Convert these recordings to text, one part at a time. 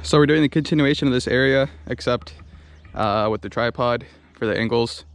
So we're doing the continuation of this area, except with the tripod for the angles.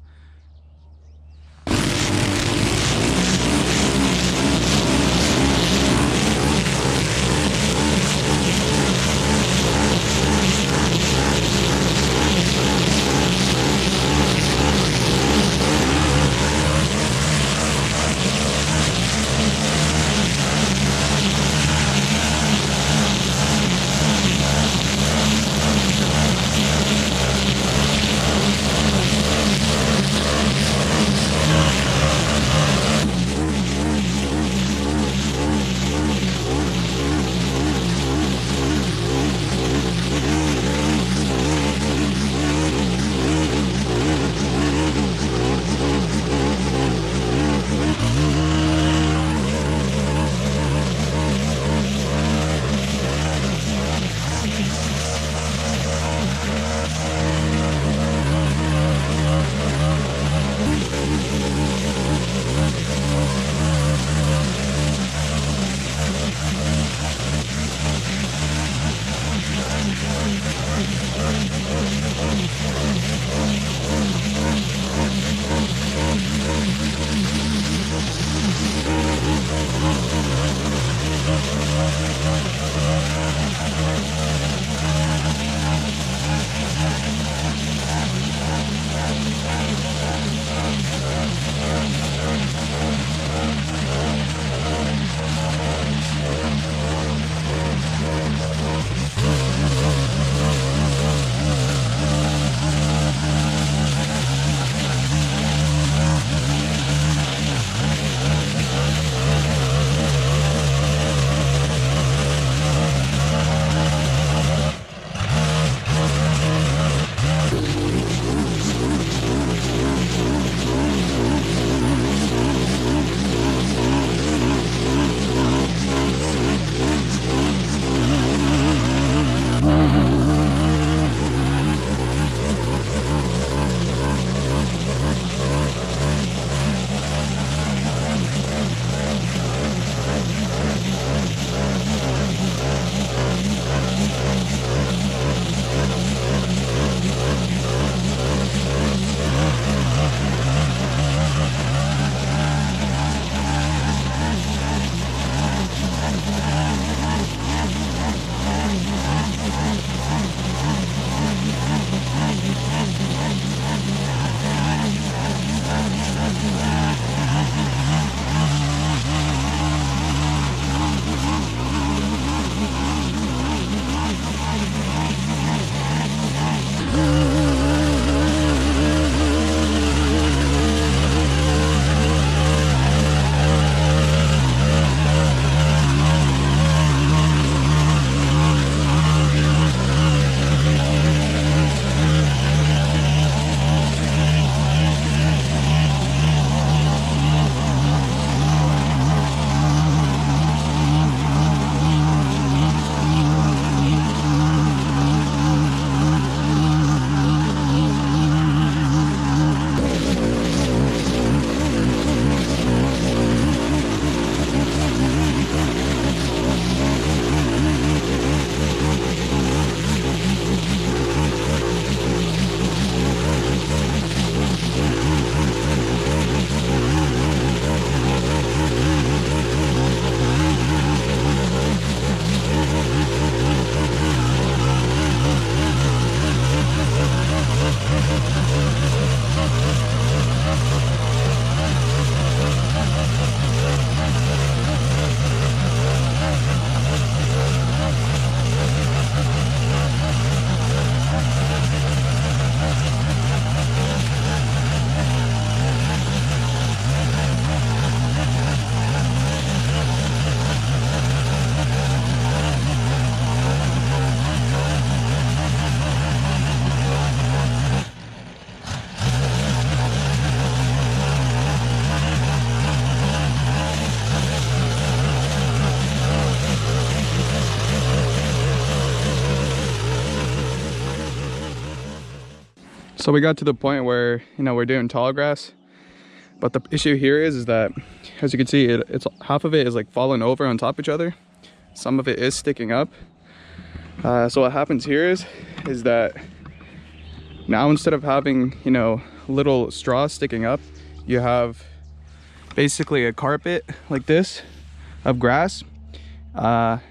So we got to the point where, we're doing tall grass, but the issue here is that, as you can see, it's half of it is like falling over on top of each other. Some of it is sticking up, So what happens here is that now instead of having, you know, little straws sticking up, you have basically a carpet like this of grass. And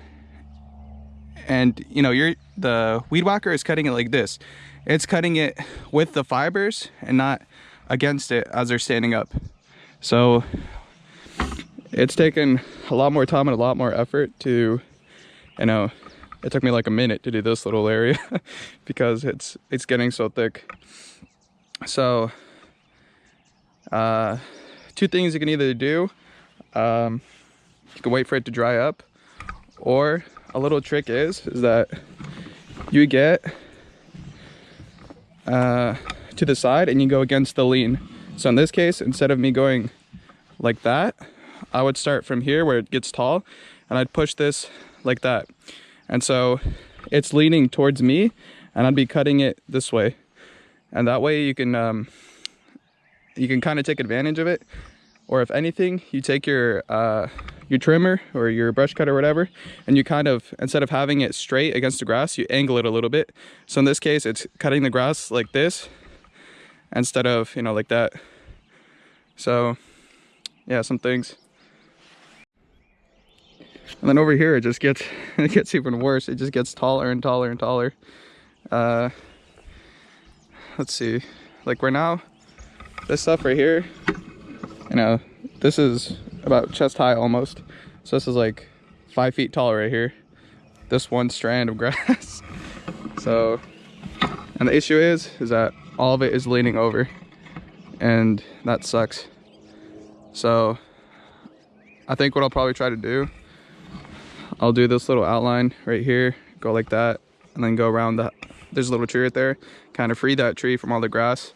you know, the weed whacker is cutting it like this. It's cutting it with the fibers and not against it as they're standing up. So it's taken a lot more time and a lot more effort to, you know, it took me like a minute to do this little area because it's getting so thick. So two things you can either do. You can wait for it to dry up, or a little trick is that you get to the side and you go against the lean. So in this case, instead of me going like that, I would start from here where it gets tall, and I'd push this like that. And so it's leaning towards me, and I'd be cutting it this way. And that way you can kind of take advantage of it. Or if anything, you take your trimmer or your brush cutter or whatever, and you kind of, instead of having it straight against the grass, you angle it a little bit. So in this case, it's cutting the grass like this instead of, you know, like that. So yeah, some things. And then over here, it just gets, it gets even worse. It just gets taller and taller and taller. Let's see, like we're now, this stuff right here, you know, this is about chest high almost. So this is like 5 feet tall right here. This one strand of grass. So, and the issue is that all of it is leaning over, and that sucks. So I think what I'll probably try to do, I'll do this little outline right here, go like that, and then go around there's a little tree right there, kind of free that tree from all the grass,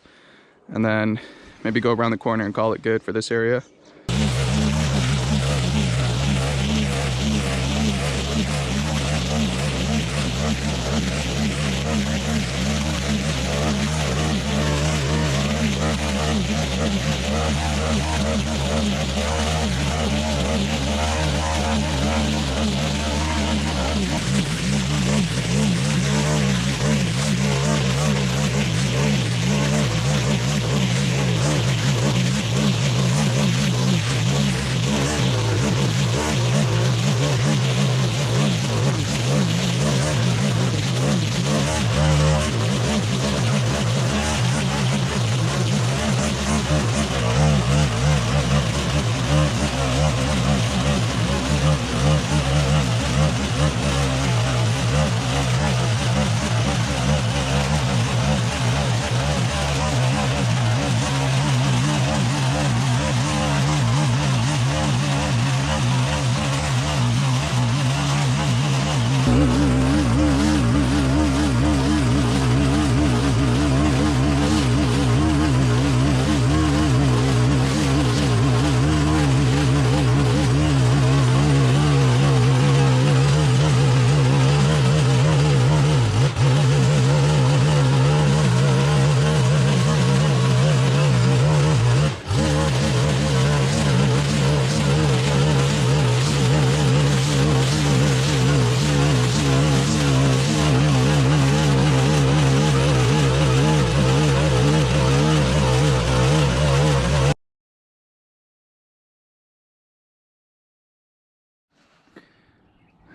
and then maybe go around the corner and call it good for this area.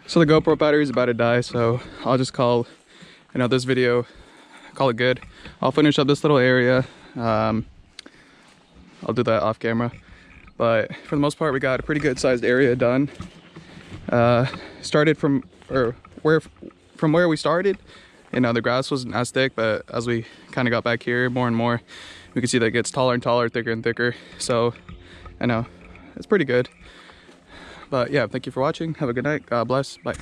So the GoPro battery is about to die, so I'll just call, you know, this video, call it good. I'll finish up this little area. I'll do that off camera, but for the most part, we got a pretty good sized area done. Started from where we started, you know, the grass wasn't as thick, but as we kind of got back here more and more, we can see that it gets taller and taller, thicker and thicker. So I know it's pretty good. But yeah, thank you for watching. Have a good night. God bless. Bye.